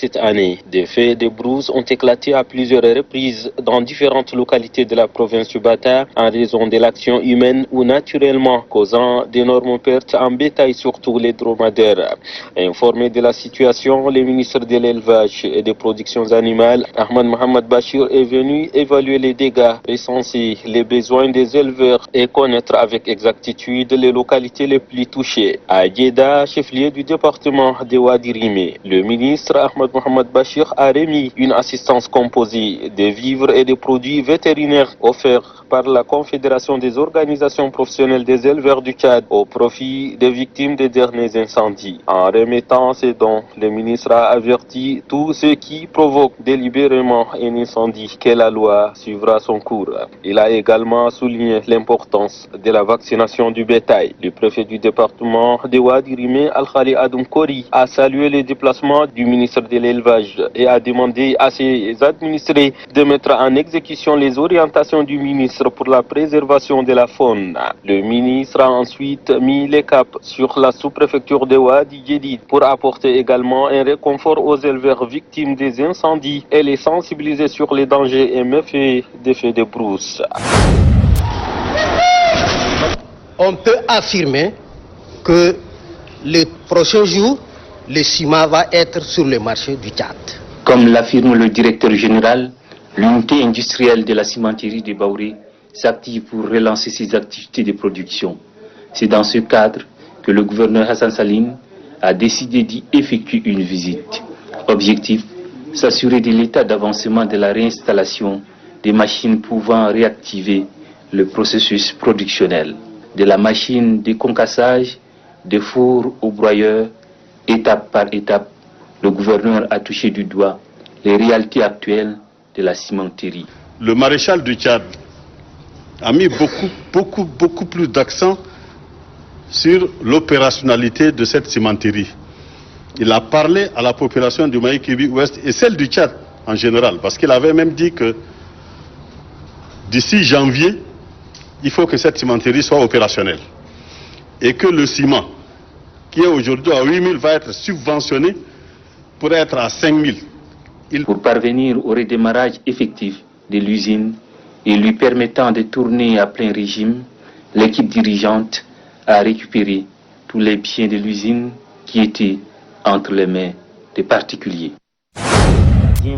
cette année. Des faits de brousse ont éclaté à plusieurs reprises dans différentes localités de la province du Bata en raison de l'action humaine ou naturellement, causant d'énormes pertes en bétail, surtout les dromadaires. Informé de la situation, le ministre de l'Élevage et des Productions animales, Ahmad Mohamed Bachir, est venu évaluer les dégâts, recenser les besoins des éleveurs et connaître avec exactitude les localités les plus touchées. À Djeddah, chef-lieu du département de Wadi Rimé, le ministre Ahmad Mohamed Bachir a remis une assistance composée de vivres et de produits vétérinaires offerts par la Confédération des organisations professionnelles des éleveurs du Tchad au profit des victimes des derniers incendies. En remettant ces dons, le ministre a averti tous ceux qui provoquent délibérément un incendie que la loi suivra son cours. Il a également souligné l'importance de la vaccination du bétail. Le préfet du département de Wadi Rimé, Al-Khali Adoum Kori, a salué les déplacements du ministre de l'Élevage et a demandé à ses administrés de mettre en exécution les orientations du ministre pour la préservation de la faune. Le ministre a ensuite mis les caps sur la sous-préfecture de Wadi Djedid pour apporter également un réconfort aux éleveurs victimes des incendies et les sensibiliser sur les dangers et méfaits des feux de brousse. On peut affirmer que les prochains jours, le ciment va être sur le marché du Tchad. Comme l'affirme le directeur général, l'unité industrielle de la cimenterie de Baouré s'active pour relancer ses activités de production. C'est dans ce cadre que le gouverneur Hassan Salim a décidé d'y effectuer une visite. Objectif, s'assurer de l'état d'avancement de la réinstallation des machines pouvant réactiver le processus productionnel. De la machine de concassage, de four au broyeur, étape par étape, le gouverneur a touché du doigt les réalités actuelles de la cimenterie. Le maréchal du Tchad a mis beaucoup plus d'accent sur l'opérationnalité de cette cimenterie. Il a parlé à la population du Maï-Kibi Ouest et celle du Tchad en général, parce qu'il avait même dit que d'ici janvier, il faut que cette cimenterie soit opérationnelle. Et que le ciment, qui est aujourd'hui à 8 000, va être subventionné pour être à 5 000. Pour parvenir au redémarrage effectif de l'usine et lui permettant de tourner à plein régime, l'équipe dirigeante a récupéré tous les biens de l'usine qui étaient entre les mains des particuliers.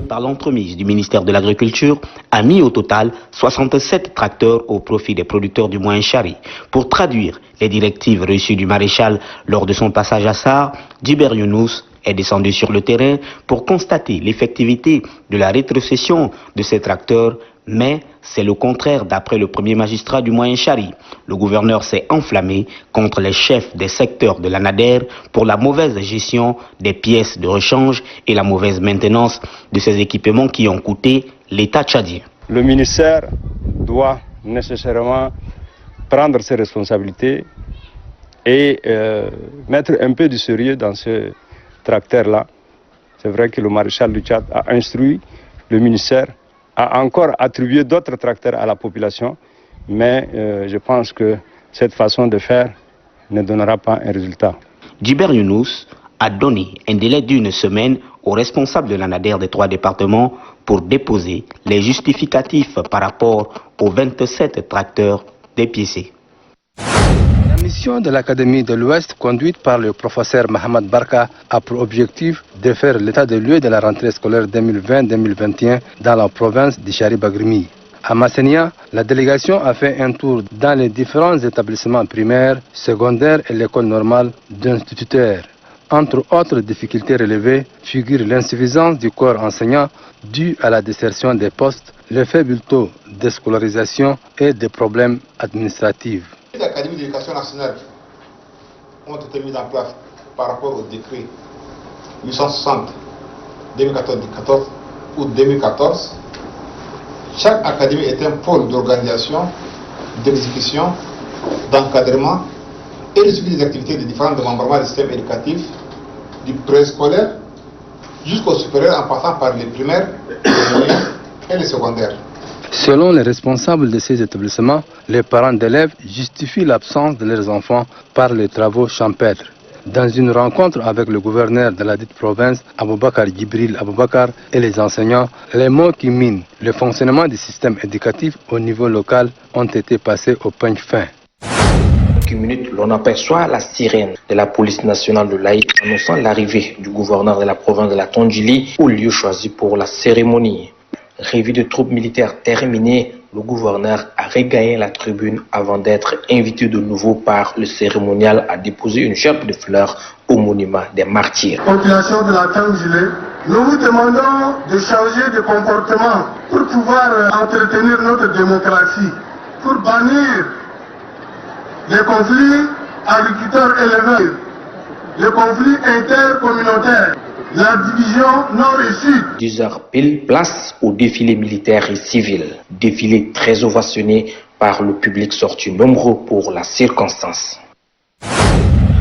Par l'entremise du ministère de l'Agriculture, a mis au total 67 tracteurs au profit des producteurs du Moyen Chari. Pour traduire les directives reçues du maréchal lors de son passage à Sarre, Djiber Younous est descendu sur le terrain pour constater l'effectivité de la rétrocession de ces tracteurs, mais c'est le contraire d'après le premier magistrat du Moyen Chari. Le gouverneur s'est enflammé contre les chefs des secteurs de la NADER pour la mauvaise gestion des pièces de rechange et la mauvaise maintenance de ces équipements qui ont coûté l'État tchadien. Le ministère doit nécessairement prendre ses responsabilités et mettre un peu de sérieux dans ce tracteur-là. C'est vrai que le maréchal du Tchad a instruit le ministère a encore attribué d'autres tracteurs à la population, mais je pense que cette façon de faire ne donnera pas un résultat. Djiber Younous a donné un délai d'1 semaine aux responsables de la NADER des 3 départements pour déposer les justificatifs par rapport aux 27 tracteurs dépiécés. La mission de l'Académie de l'Ouest, conduite par le professeur Mohamed Barka, a pour objectif de faire l'état des lieux de la rentrée scolaire 2020-2021 dans la province de Chari-Bagrimi. À Massenia, la délégation a fait un tour dans les différents établissements primaires, secondaires et l'école normale d'instituteurs. Entre autres difficultés relevées figure l'insuffisance du corps enseignant due à la désertion des postes, le faible taux de scolarisation et des problèmes administratifs. Les académies d'éducation nationale ont été mises en place par rapport au décret 860 2014 ou 2014. Chaque académie est un pôle d'organisation, d'exécution, d'encadrement et de suivi des activités des différents démembrements du système éducatif, du préscolaire jusqu'au supérieur en passant par les primaires, les moyens et les secondaires. Selon les responsables de ces établissements, les parents d'élèves justifient l'absence de leurs enfants par les travaux champêtres. Dans une rencontre avec le gouverneur de la dite province, Aboubakar Djibril Aboubakar, et les enseignants, les mots qui minent le fonctionnement du système éducatif au niveau local ont été passés au peigne fin. Quelques minutes, l'on aperçoit la sirène de la police nationale de l'Aïe annonçant l'arrivée du gouverneur de la province de la Tondjili au lieu choisi pour la cérémonie. Revue de troupes militaires terminée, le gouverneur a regagné la tribune avant d'être invité de nouveau par le cérémonial à déposer une chape de fleurs au monument des martyrs. Population de la Tondjili, nous vous demandons de changer de comportement pour pouvoir entretenir notre démocratie, pour bannir les conflits agriculteurs-éleveurs, les conflits intercommunautaires, la division nord et sud. 10 heures pile, place au défilé militaire et civil. Défilé très ovationné par le public sorti nombreux pour la circonstance.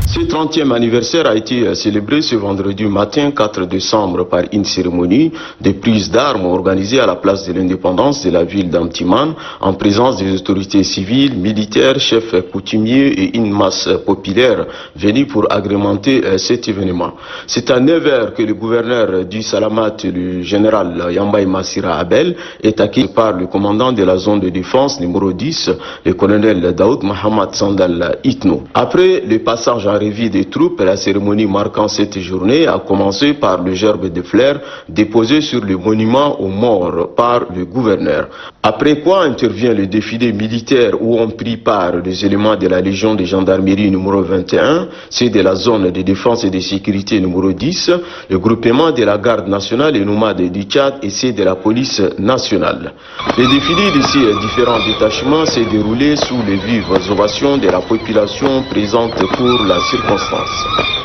Ce 30e anniversaire a été célébré ce vendredi matin 4 décembre par une cérémonie de prise d'armes organisée à la place de l'indépendance de la ville d'Amtiman en présence des autorités civiles, militaires, chefs coutumiers et une masse populaire venue pour agrémenter cet événement. C'est à 9h que le gouverneur du Salamat, le général Yambay Massira Abel, est accueilli par le commandant de la zone de défense numéro 10, le colonel Daoud Mohamed Sandal Itno. Après le passage en revue des troupes, la cérémonie marquant cette journée a commencé par le gerbe de fleurs déposé sur le monument aux morts par le gouverneur. Après quoi intervient le défilé militaire où ont pris part les éléments de la Légion de gendarmerie numéro 21, ceux de la zone de défense et de sécurité numéro 10, le groupement de la garde nationale et nomade du Tchad et ceux de la police nationale. Le défilé de ces différents détachements s'est déroulé sous les vives ovations de la population présente pour la circonstance.